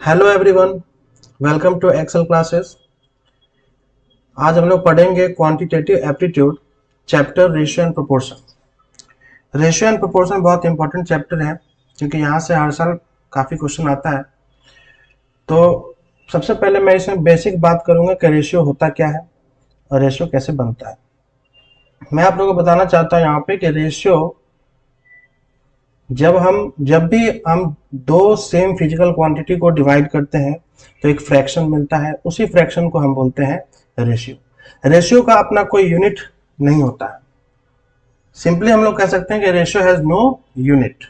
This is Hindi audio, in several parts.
Hello everyone, welcome to Excel classes. आज हम लोग पढ़ेंगे quantitative aptitude chapter ratio and proportion. Ratio and proportion बहुत इंपॉर्टेंट चैप्टर है क्योंकि यहाँ से हर साल काफ़ी क्वेश्चन आता है। तो सबसे पहले मैं इसमें बेसिक बात करूँगा कि रेशियो होता क्या है और रेशियो कैसे बनता है। मैं आप लोगों को बताना चाहता हूँ यहाँ पे कि रेशियो जब भी हम दो सेम फिजिकल क्वांटिटी को डिवाइड करते हैं तो एक फ्रैक्शन मिलता है, उसी फ्रैक्शन को हम बोलते हैं रेशियो। रेशियो का अपना कोई यूनिट नहीं होता है। सिंपली हम लोग कह सकते हैं कि रेशियो हैज नो यूनिट,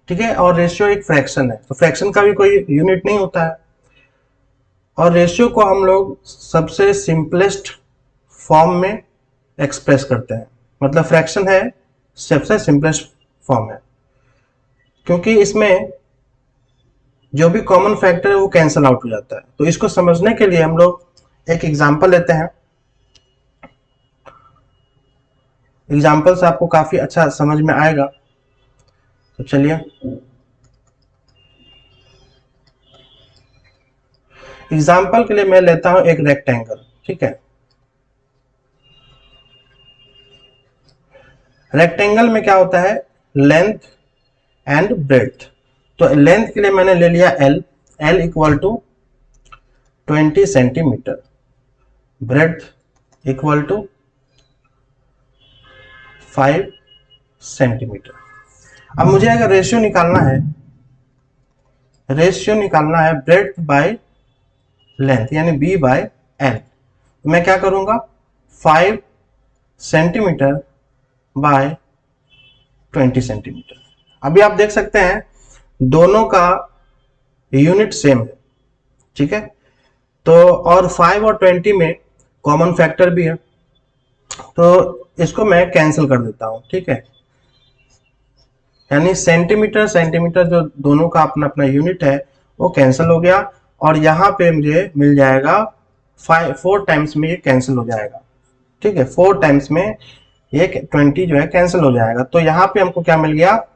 ठीक है। और रेशियो एक फ्रैक्शन है, तो फ्रैक्शन का भी कोई यूनिट नहीं होता है। और रेशियो को हम लोग सबसे सिंपलेस्ट फॉर्म में एक्सप्रेस करते हैं, मतलब फ्रैक्शन है सबसे सिंपलेस्ट फॉर्म है, क्योंकि इसमें जो भी कॉमन फैक्टर है वो कैंसल आउट हो जाता है। तो इसको समझने के लिए हम लोग एक एग्जांपल लेते हैं। एग्जांपल से आपको काफी अच्छा समझ में आएगा। तो चलिए एग्जांपल के लिए मैं लेता हूं एक रेक्टेंगल, ठीक है। रेक्टेंगल में क्या होता है, लेंथ एंड ब्रेड्थ। तो लेंथ के लिए मैंने ले लिया L equal to 20 centimetre, breadth equal to 5 centimetre. अब मुझे अगर रेशियो निकालना है ब्रेड्थ बाय लेंथ यानी बी बाय एल, तो मैं क्या करूंगा 5 सेंटीमीटर बाय 20 सेंटीमीटर। अभी आप देख सकते हैं दोनों का यूनिट सेम है, ठीक है। तो और 5 और 20 में कॉमन फैक्टर भी है, तो इसको मैं कैंसिल कर देता हूं, ठीक है। यानी सेंटीमीटर सेंटीमीटर जो दोनों का अपना अपना यूनिट है वो कैंसिल हो गया, और यहाँ पे मुझे मिल जाएगा 4 टाइम्स में ये कैंसिल हो जाएगा, ठीक है। 4 टाइम्स में ये 20 जो है कैंसिल हो जाएगा। तो यहाँ पे हमको क्या मिल गया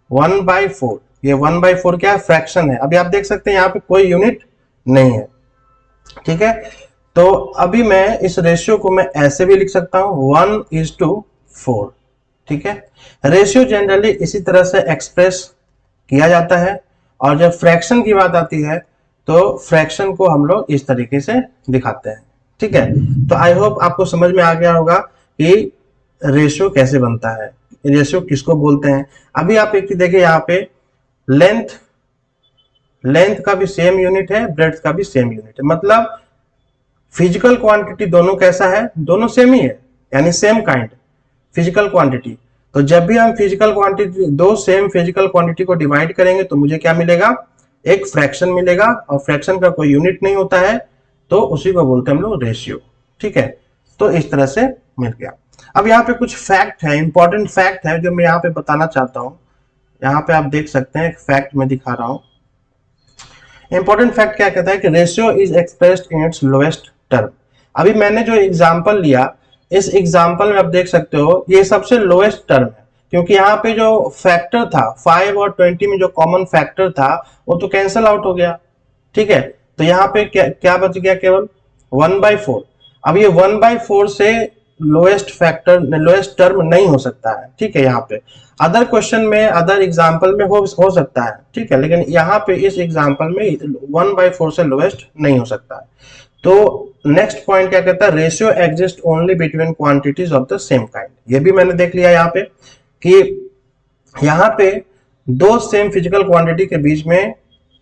1/4। ये 1/4 क्या है, फ्रैक्शन है। अभी आप देख सकते हैं यहाँ पे कोई यूनिट नहीं है, ठीक है। तो अभी मैं इस रेशियो को मैं ऐसे भी लिख सकता हूं 1:4, ठीक है। रेशियो जनरली इसी तरह से एक्सप्रेस किया जाता है, और जब फ्रैक्शन की बात आती है तो फ्रैक्शन को हम लोग इस तरीके से दिखाते हैं, ठीक है। तो आई होप आपको समझ में आ गया होगा कि रेशियो कैसे बनता है, रेशियो किसको बोलते हैं। अभी आप एक देखिए यहाँ पे लेंथ का भी सेम यूनिट है, ब्रेड्थ का भी सेम यूनिट है, मतलब फिजिकल क्वांटिटी दोनों कैसा है, दोनों सेम ही है, यानी सेम काइंड फिजिकल क्वांटिटी। तो जब भी हम फिजिकल क्वांटिटी दो सेम फिजिकल क्वांटिटी को डिवाइड करेंगे तो मुझे क्या मिलेगा, एक फ्रैक्शन मिलेगा, और फ्रैक्शन का कोई यूनिट नहीं होता है, तो उसी को बोलते हैं हम लोग रेशियो, ठीक है। तो इस तरह से मिल गया। अब यहाँ पे कुछ फैक्ट है, इंपॉर्टेंट फैक्ट है जो मैं यहाँ पे बताना चाहता हूँ। यहाँ पे आप देख सकते हैं, एक फैक्ट मैं दिखा रहा हूँ। इंपॉर्टेंट फैक्ट क्या कहता है कि ratio is expressed in its lowest term. अभी मैंने जो एग्जांपल लिया, इस एग्जांपल में आप देख सकते हो ये सबसे लोएस्ट टर्म है, क्योंकि यहाँ पे जो फैक्टर था 5 और 20 में जो कॉमन फैक्टर था वो तो कैंसल आउट हो गया, ठीक है। तो यहाँ पे क्या बच गया, केवल 1/4। अब ये 1/4 से लोएस्ट टर्म नहीं हो सकता है, ठीक है। यहाँ पे अदर क्वेश्चन में अदर एग्जांपल में हो सकता है, ठीक है, लेकिन यहाँ पे इस एग्जांपल में 1/4 से लोएस्ट नहीं हो सकता है। तो नेक्स्ट पॉइंट क्या कहता है, ratio exist only between quantities of the same kind. ये भी मैंने देख लिया यहाँ पे कि यहाँ पे दो सेम फिजिकल क्वांटिटी के बीच में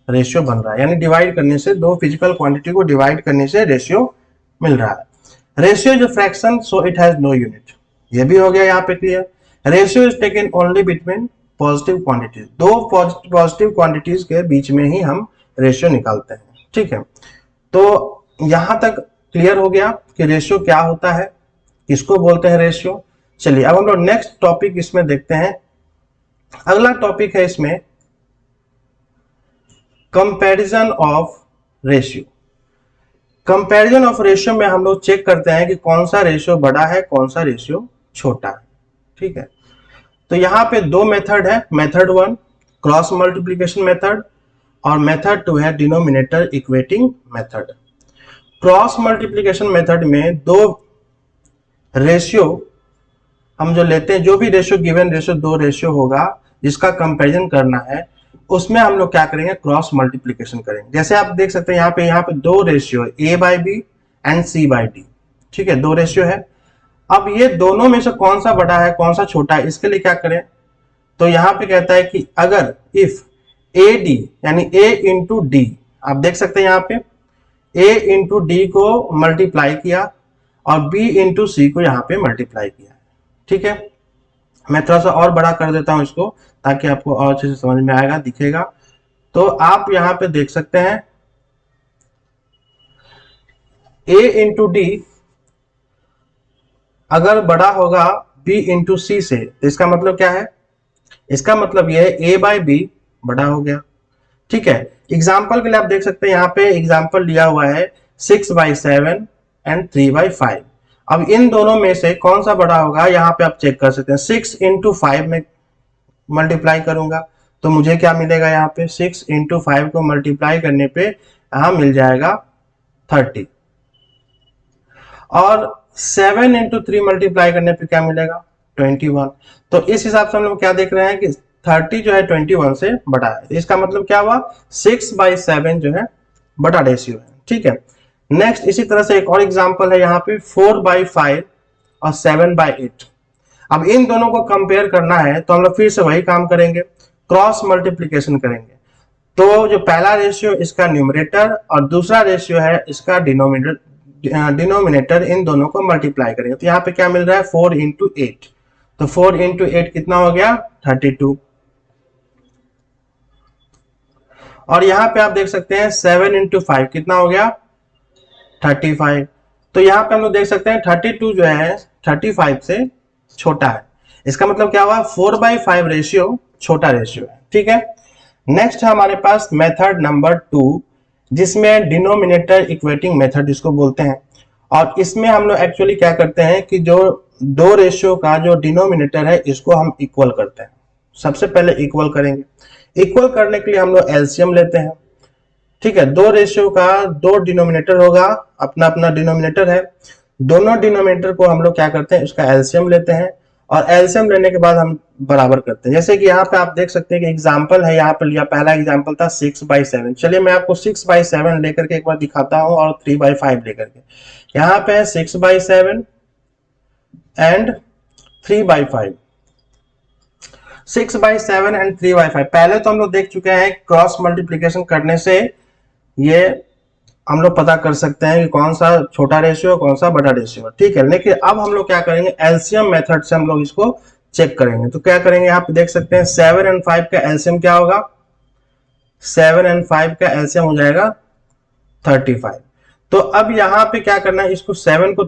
रेशियो बन रहा है, यानी डिवाइड करने से, दो फिजिकल क्वांटिटी को डिवाइड करने से रेशियो मिल रहा है। Ratio is a fraction so it has no unit, ये भी हो गया यहाँ पे clear. Ratio is taken only between positive quantities, दो पॉजिटिव क्वांटिटीज के बीच में ही हम रेशियो निकालते हैं, ठीक है। तो यहां तक क्लियर हो गया कि रेशियो क्या होता है, किसको बोलते हैं रेशियो। चलिए अब हम लोग नेक्स्ट टॉपिक इसमें देखते हैं। अगला टॉपिक है इसमें comparison of ratio. Comparison of ratio में हम लोग चेक करते हैं कि कौन सा रेशियो बड़ा है, कौन सा रेशियो छोटा है, ठीक है। तो यहाँ पे दो मेथड है। मेथड 1 क्रॉस मल्टीप्लीकेशन मेथड, और मेथड 2 है denominator equating method. Cross multiplication method में दो रेशियो हम जो लेते हैं, जो भी रेशियो गिवन रेशियो, दो रेशियो होगा जिसका कंपैरिजन करना है, उसमें हम लोग क्या करेंगे, क्रॉस मल्टीप्लिकेशन करेंगे। जैसे आप देख सकते हैं यहाँ पे दो रेशियो है, A by B and C by D. ठीक है, दो रेशियो है। अब ये दोनों में से कौन सा बड़ा है कौन सा छोटा है, इसके लिए क्या करें, तो यहाँ पे कहता है कि अगर इफ ए डी यानी ए इंटू डी, आप देख सकते हैं यहाँ पे ए इंटू डी को मल्टीप्लाई किया और बी इंटू सी को यहाँ पे मल्टीप्लाई किया। ठीक है, मैं थोड़ा सा और बड़ा कर देता हूं इसको ताकि आपको और अच्छे से समझ में आएगा, दिखेगा। तो आप यहाँ पे देख सकते हैं a इंटू डी अगर बड़ा होगा b इंटू सी से, तो इसका मतलब क्या है, इसका मतलब यह है a बाई बी बड़ा हो गया। ठीक है, एग्जाम्पल के लिए आप देख सकते हैं यहाँ पे एग्जाम्पल लिया हुआ है 6/7 एंड 3/5। अब इन दोनों में से कौन सा बड़ा होगा, यहाँ पे आप चेक कर सकते हैं। 6 इंटू 5 में मल्टीप्लाई करूंगा तो मुझे क्या मिलेगा, यहाँ पे 6 इंटू 5 को मल्टीप्लाई करने पे यहाँ मिल जाएगा 30, और 7 इंटू 3 मल्टीप्लाई करने पे क्या मिलेगा 21। तो इस हिसाब से हम लोग क्या देख रहे हैं कि 30 जो है 21 से बड़ा है। इसका मतलब क्या हुआ, 6/7 जो है बड़ा रेशियो है। ठीक है, नेक्स्ट इसी तरह से एक और एग्जांपल है यहाँ पे 4/5 और 7/8। अब इन दोनों को कंपेयर करना है तो हम लोग फिर से वही काम करेंगे, क्रॉस मल्टीप्लिकेशन करेंगे। तो जो पहला रेशियो इसका न्यूमरेटर और दूसरा रेशियो है इसका डिनोमिनेटर, इन दोनों को मल्टीप्लाई करेंगे। तो यहाँ पे क्या मिल रहा है 4 इंटू 8, तो 4 इंटू 8 कितना हो गया 32। और यहाँ पे आप देख सकते हैं 7 इंटू 5 कितना हो गया 35। तो यहाँ पे हम लोग देख सकते हैं 32 जो है 35 से छोटा है। इसका मतलब क्या हुआ 4/5 रेशियो छोटा रेशियो है। ठीक है, नेक्स्ट है हमारे पास मेथड नंबर 2, जिसमें डिनोमिनेटर इक्वेटिंग मेथड इसको बोलते हैं। और इसमें हम लोग एक्चुअली क्या करते हैं कि जो दो रेशियो का जो डिनोमिनेटर है इसको हम इक्वल करते हैं। सबसे पहले इक्वल करेंगे, इक्वल करने के लिए हम लोग एलसीएम लेते हैं। ठीक है, दो रेशियो का दो डिनोमिनेटर होगा, अपना अपना डिनोमिनेटर है, दोनों डिनोमिनेटर को हम लोग क्या करते हैं उसका एलसीएम लेते हैं, और एलसीएम लेने के बाद हम बराबर करते हैं। जैसे कि यहाँ पे आप देख सकते हैं कि एग्जांपल है, यहाँ पे लिया पहला एग्जांपल था 6/7। चलिए मैं आपको 6/7 लेकर के एक बार दिखाता हूँ और 3/5 लेकर के। यहाँ पे है 6/7 एंड 3/5, 6/7 एंड 3/5। पहले तो हम लोग देख चुके हैं क्रॉस मल्टीप्लीकेशन करने से ये हम लोग पता कर सकते हैं कि कौन सा छोटा रेशियो कौन सा बड़ा रेशियो है। ठीक है, लेकिन अब हम लोग क्या करेंगे, एलसीएम मेथड से हम लोग इसको चेक करेंगे। तो क्या करेंगे, यहाँ पे देख सकते हैं 7 एंड 5 का एलसीएम क्या होगा, 7 एंड 5 का एलसीएम हो जाएगा 35। तो अब यहाँ पे क्या करना है, इसको 7 को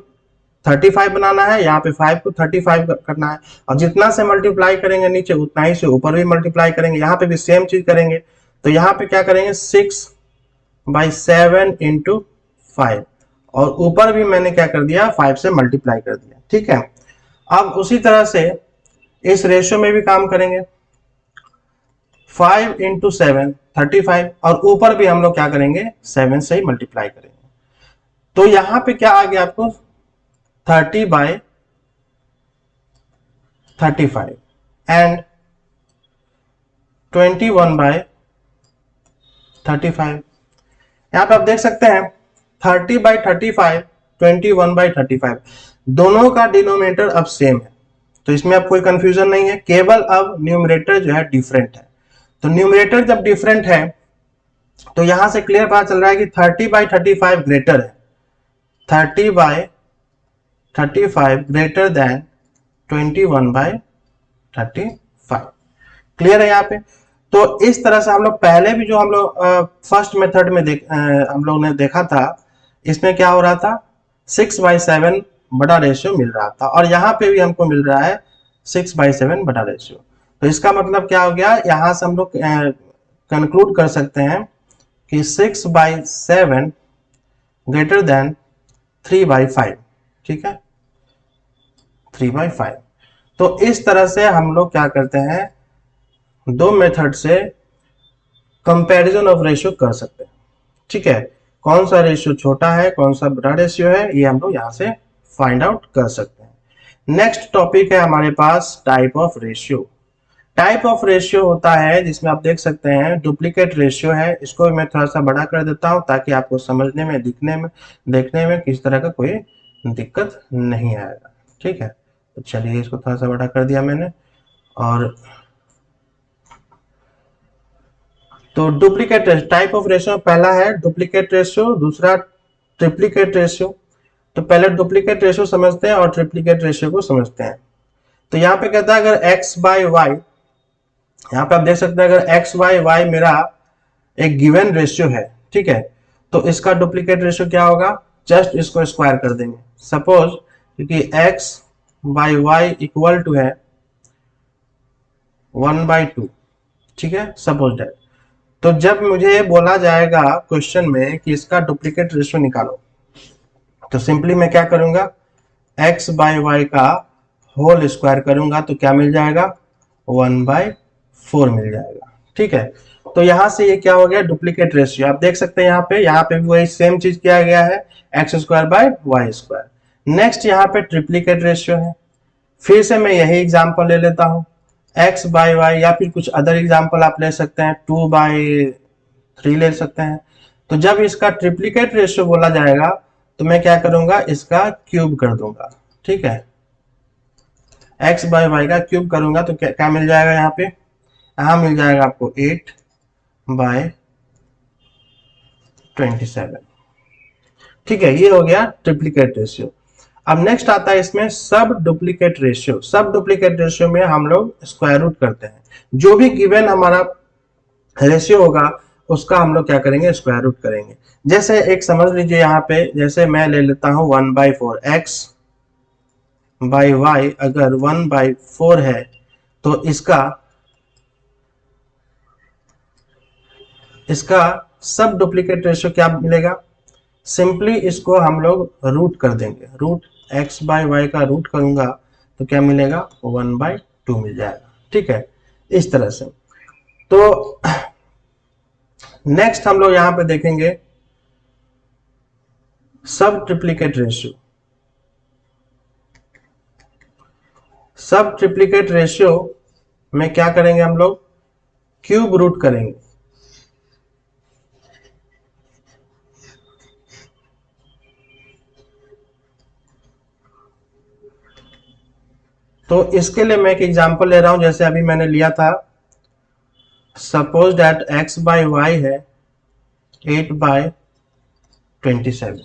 35 बनाना है, यहाँ पे 5 को 35 करना है, और जितना से मल्टीप्लाई करेंगे नीचे उतना ही से ऊपर भी मल्टीप्लाई करेंगे। यहाँ पे भी सेम चीज करेंगे। तो यहाँ पे क्या करेंगे 6/7 इंटू 5, और ऊपर भी मैंने क्या कर दिया 5 से मल्टीप्लाई कर दिया। ठीक है, अब उसी तरह से इस रेशियो में भी काम करेंगे, 5 इंटू 7 35, और ऊपर भी हम लोग क्या करेंगे 7 से ही मल्टीप्लाई करेंगे। तो यहाँ पे क्या आ गया आपको 30/35 एंड 21/35। यहाँ पे आप देख सकते हैं 30/35 21/35, दोनों का डिनोमिनेटर अब सेम है, तो इसमें अब कोई कंफ्यूजन नहीं है, केवल अब न्यूमरेटर जो है डिफरेंट है। तो न्यूमरेटर जब डिफरेंट है तो यहां से क्लियर पता चल रहा है कि 30/35 ग्रेटर है, 30/35 ग्रेटर देन 21/35। क्लियर है यहाँ पे। तो इस तरह से हम लोग पहले भी जो हम लोग फर्स्ट मेथड में हम लोग ने देखा था, इसमें क्या हो रहा था 6/7 बड़ा रेशियो मिल रहा था, और यहाँ पे भी हमको मिल रहा है 6/7 बड़ा रेशियो। तो इसका मतलब क्या हो गया, यहाँ से हम लोग कंक्लूड कर सकते हैं कि 6/7 ग्रेटर देन 3/5। ठीक है, 3/5। तो इस तरह से हम लोग क्या करते हैं, दो मेथड से कंपैरिजन ऑफ रेशियो कर सकते हैं। ठीक है, कौन सा रेशियो छोटा है, कौन सा बड़ा रेशियो है, ये हम लोग यहाँ से फाइंड आउट कर सकते हैं। नेक्स्ट टॉपिक है हमारे पास type of ratio. Type of ratio होता है जिसमें आप देख सकते हैं डुप्लीकेट रेशियो है। इसको मैं थोड़ा सा बड़ा कर देता हूं ताकि आपको समझने में, दिखने में, देखने में किसी तरह का कोई दिक्कत नहीं आएगा। ठीक है, तो चलिए इसको थोड़ा सा बड़ा कर दिया मैंने। और तो डुप्लीकेट टाइप ऑफ रेशियो पहला है डुप्लीकेट रेशियो, दूसरा ट्रिप्लीकेट रेशियो। तो पहले डुप्लीकेट रेशियो समझते हैं और ट्रिप्लीकेट रेशियो को समझते हैं। तो यहाँ पे कहता है अगर x बाई वाई, यहाँ पे आप देख सकते हैं अगर x बाई वाई मेरा एक गिवन रेशियो है, ठीक है, तो इसका डुप्लीकेट रेशियो क्या होगा, जस्ट इसको स्क्वायर कर देंगे। सपोज क्योंकि x by y equal to है 1/2, ठीक है, सपोज दैट। तो जब मुझे बोला जाएगा क्वेश्चन में कि इसका डुप्लीकेट रेशियो निकालो, तो सिंपली मैं क्या करूंगा, x बाई वाई का होल स्क्वायर करूंगा तो क्या मिल जाएगा, 1/4 मिल जाएगा। ठीक है, तो यहां से ये क्या हो गया, डुप्लीकेट रेशियो। आप देख सकते हैं यहाँ पे भी वही सेम चीज किया गया है, x square by y square. Next यहाँ पे ट्रिप्लीकेट रेशियो है। फिर से मैं यही एग्जांपल ले लेता हूँ, x बाई वाई, या फिर कुछ अदर एग्जांपल आप ले सकते हैं, 2/3 ले सकते हैं। तो जब इसका ट्रिप्लीकेट रेशियो बोला जाएगा तो मैं क्या करूंगा, इसका क्यूब कर दूंगा। ठीक है, x बाई वाई का क्यूब करूंगा तो क्या मिल जाएगा, यहाँ पे यहाँ मिल जाएगा आपको 8/27। ठीक है, ये हो गया ट्रिप्लीकेट रेशियो। अब नेक्स्ट आता है इसमें सब डुप्लीकेट रेशियो। सब डुप्लीकेट रेशियो में हम लोग स्क्वायर रूट करते हैं। जो भी गिवन हमारा रेशियो होगा उसका हम लोग क्या करेंगे, स्क्वायर रूट करेंगे। जैसे एक समझ लीजिए यहाँ पे, जैसे मैं ले लेता हूं 1/4, x बाई वाई अगर 1/4 है तो इसका सब डुप्लीकेट रेशियो क्या मिलेगा, सिंपली इसको हम लोग रूट कर देंगे। रूट x बाई वाई का रूट करूंगा तो क्या मिलेगा, 1/2 मिल जाएगा। ठीक है, इस तरह से। तो नेक्स्ट हम लोग यहां पे देखेंगे सब ट्रिप्लीकेट रेशियो। सब ट्रिप्लीकेट रेशियो में क्या करेंगे, हम लोग क्यूब रूट करेंगे। तो इसके लिए मैं एक एग्जांपल ले रहा हूं, जैसे अभी मैंने लिया था, suppose that x by y है 8/27।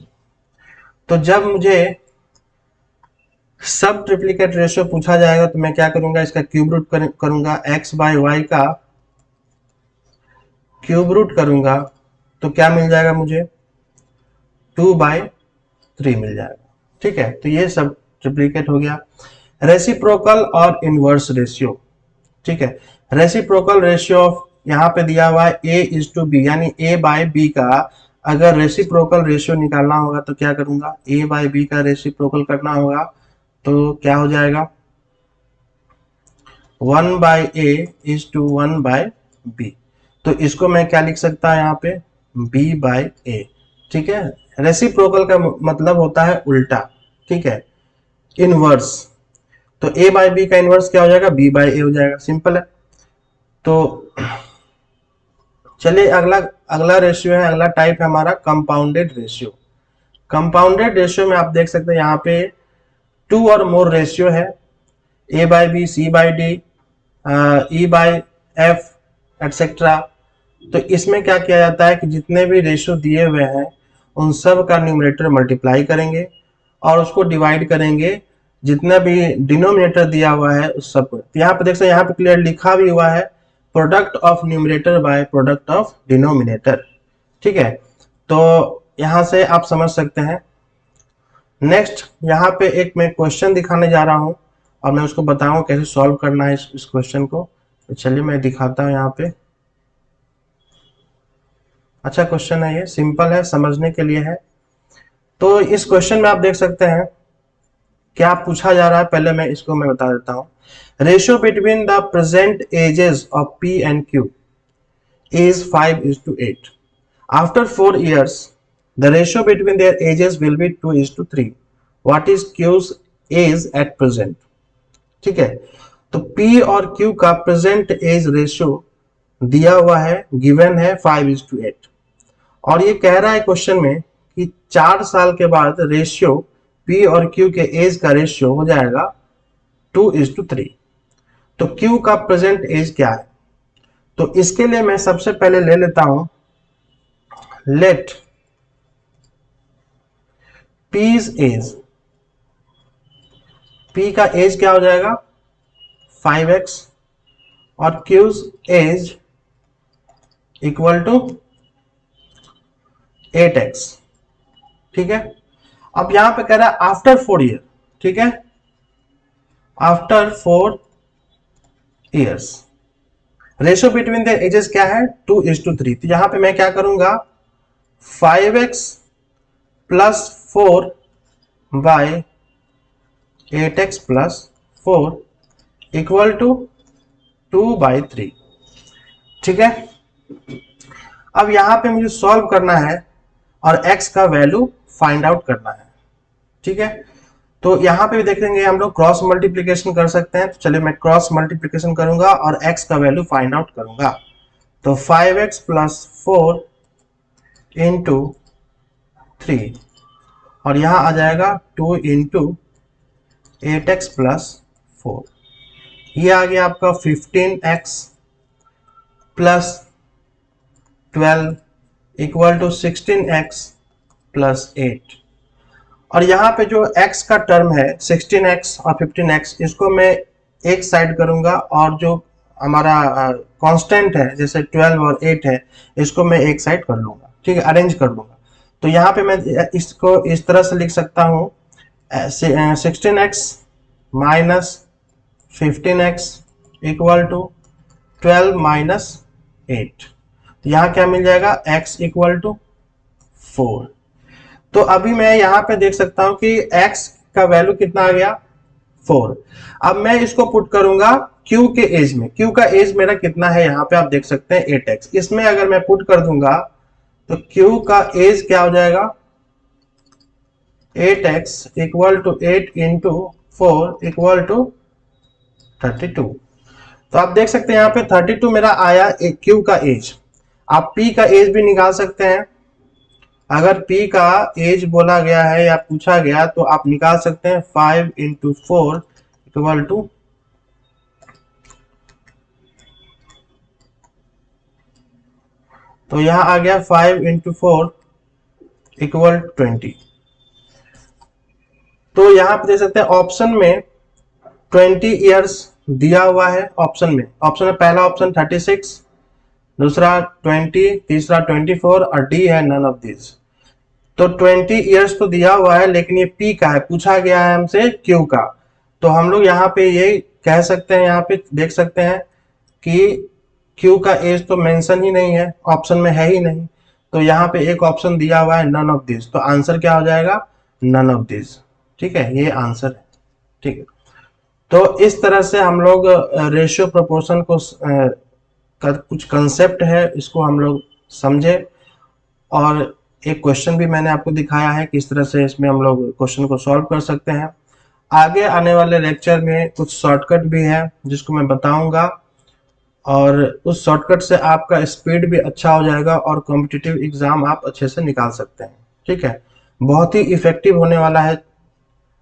तो जब मुझे सब ट्रिप्लीकेट रेशियो पूछा जाएगा तो मैं क्या करूंगा, इसका क्यूब रूट करूंगा, x बाई वाई का क्यूब रूट करूंगा तो क्या मिल जाएगा मुझे, 2/3 मिल जाएगा। ठीक है, तो ये सब ट्रिप्लीकेट हो गया। रेसिप्रोकल और इनवर्स रेशियो। ठीक है, रेसिप्रोकल रेशियो ऑफ, यहाँ पे दिया हुआ है a/b, यानी a बाय b का अगर रेसिप्रोकल रेशियो निकालना होगा तो क्या करूंगा, a बाय b का रेसिप्रोकल करना होगा तो क्या हो जाएगा, 1/a/1/b। तो इसको मैं क्या लिख सकता है यहाँ पे, b/a। ठीक है, रेसिप्रोकल का मतलब होता है उल्टा। ठीक है, इनवर्स, तो a बाई बी का इनवर्स क्या हो जाएगा, b बाई ए हो जाएगा, सिंपल है। तो चलिए अगला रेशियो है, अगला टाइप है हमारा कंपाउंडेड रेशियो। कंपाउंडेड रेशियो में आप देख सकते हैं यहाँ पे 2 और मोर रेशियो है, a by b, c by d, e by f et cetera. तो इसमें क्या किया जाता है कि जितने भी रेशियो दिए हुए हैं उन सब का न्यूमरेटर मल्टीप्लाई करेंगे और उसको डिवाइड करेंगे, जितना भी डिनोमिनेटर दिया हुआ है उस सब को। तो यहाँ पे देख सकते हैं, यहाँ पे क्लियर लिखा भी हुआ है, product of numerator by product of denominator. ठीक है, तो यहाँ से आप समझ सकते हैं। नेक्स्ट यहाँ पे एक मैं क्वेश्चन दिखाने जा रहा हूँ और मैं उसको बताऊंगा कैसे सॉल्व करना है इस क्वेश्चन को। तो चलिए मैं दिखाता हूँ यहाँ पे। अच्छा क्वेश्चन है, ये सिंपल है, समझने के लिए है। तो इस क्वेश्चन में आप देख सकते हैं क्या पूछा जा रहा है, पहले मैं बता देता हूं। Ratio between the present ages of p and q, is 5:8. After 4 years, the ratio between their ages will be 2:3. What is Q's age at present? ठीक है, तो P और Q का प्रेजेंट एज रेशियो दिया हुआ है, गिवन है 5:8, और ये कह रहा है क्वेश्चन में कि 4 साल के बाद रेशियो P और Q के एज का रेशियो हो जाएगा 2:3। तो Q का प्रेजेंट एज क्या है? तो इसके लिए मैं सबसे पहले ले लेता हूं लेट P's एज। P का एज क्या हो जाएगा 5x और Q's as equal to 8x। ठीक है, अब यहां पे कह रहा है आफ्टर 4 ईयर। ठीक है, after 4 years ratio between the ages क्या है 2:3। तो यहां पे मैं क्या करूंगा 5x plus 4 by 8x plus 4 equal to 2/3। ठीक है, अब यहां पे मुझे सॉल्व करना है और x का वैल्यू फाइंड आउट करना है। ठीक है, तो यहां पे भी देखेंगे हम लोग क्रॉस मल्टीप्लिकेशन कर सकते हैं। तो चलिए मैं क्रॉस मल्टीप्लिकेशन करूंगा और x का वैल्यू फाइंड आउट करूंगा। तो 5x प्लस 4 इंटू 3 और यहां आ जाएगा 2 इंटू 8x प्लस 4। ये आ गया आपका 15x plus 12 equal to 16x plus 8। और यहाँ पे जो x का टर्म है 16x और 15x, इसको मैं एक साइड करूंगा और जो हमारा कांस्टेंट है जैसे 12 और 8 है इसको मैं एक साइड कर लूंगा। ठीक है, अरेंज कर लूंगा। तो यहाँ पे मैं इसको इस तरह से लिख सकता हूँ 16x minus 15x equal to 12 minus 8। तो यहाँ क्या मिल जाएगा x इक्वल टू 4। तो अभी मैं यहाँ पे देख सकता हूं कि x का वैल्यू कितना आ गया 4। अब मैं इसको पुट करूंगा q के एज में। q का एज मेरा कितना है यहाँ पे आप देख सकते हैं 8x। इसमें अगर मैं पुट कर दूंगा तो q का एज क्या हो जाएगा 8x equal to 8 into 4 equal to 32। तो आप देख सकते हैं यहाँ पे 32 मेरा आया q का एज। आप p का एज भी निकाल सकते हैं। अगर p का एज बोला गया है या पूछा गया तो आप निकाल सकते हैं 5 इंटू 4 इक्वल टू तो यहां आ गया 5 इंटू 4 इक्वल 20। तो यहां पे देख सकते हैं ऑप्शन में 20 इयर्स दिया हुआ है। ऑप्शन में पहला ऑप्शन 36, दूसरा 20, तीसरा 24 और डी है नन ऑफ दिस। तो 20 इयर्स तो दिया हुआ है लेकिन ये पी का है, पूछा गया है हमसे क्यू का। तो हम लोग यहाँ पे ये कह सकते हैं, यहाँ पे देख सकते हैं कि क्यू का एज तो मेंशन ही नहीं है, ऑप्शन में है ही नहीं। तो यहाँ पे एक ऑप्शन दिया हुआ है नन ऑफ दिस। तो आंसर क्या हो जाएगा नन ऑफ दिस। ठीक है, ये आंसर है। ठीक है, तो इस तरह से हम लोग रेशियो प्रोपोर्शन को का कुछ कंसेप्ट है इसको हम लोग समझे, और एक क्वेश्चन भी मैंने आपको दिखाया है किस तरह से इसमें हम लोग क्वेश्चन को सॉल्व कर सकते हैं। आगे आने वाले लेक्चर में कुछ शॉर्टकट भी है जिसको मैं बताऊंगा, और उस शॉर्टकट से आपका स्पीड भी अच्छा हो जाएगा और कॉम्पिटिटिव एग्जाम आप अच्छे से निकाल सकते हैं। ठीक है, बहुत ही इफेक्टिव होने वाला है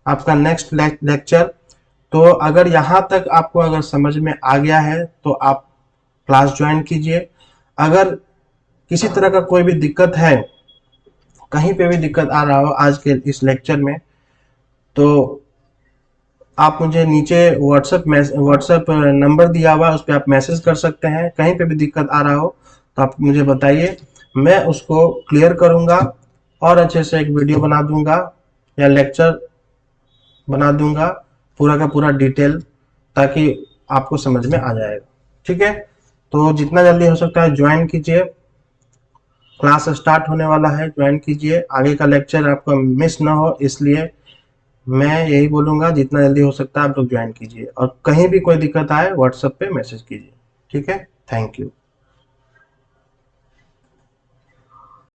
आपका नेक्स्ट लेक्चर। तो अगर यहाँ तक आपको अगर समझ में आ गया है तो आप क्लास ज्वाइन कीजिए। अगर किसी तरह का कोई भी दिक्कत है, कहीं पे भी दिक्कत आ रहा हो आज के इस लेक्चर में, तो आप मुझे नीचे व्हाट्सएप नंबर दिया हुआ है उस पर आप मैसेज कर सकते हैं। कहीं पे भी दिक्कत आ रहा हो तो आप मुझे बताइए, मैं उसको क्लियर करूंगा और अच्छे से एक वीडियो बना दूंगा या लेक्चर बना दूंगा पूरा का पूरा डिटेल, ताकि आपको समझ में आ जाएगा। ठीक है, तो जितना जल्दी हो सकता है ज्वाइन कीजिए, क्लास स्टार्ट होने वाला है, ज्वाइन कीजिए। आगे का लेक्चर आपका मिस ना हो, इसलिए मैं यही बोलूंगा जितना जल्दी हो सकता है आप लोग ज्वाइन कीजिए, और कहीं भी कोई दिक्कत आए व्हाट्सएप पे मैसेज कीजिए। ठीक है, थैंक यू।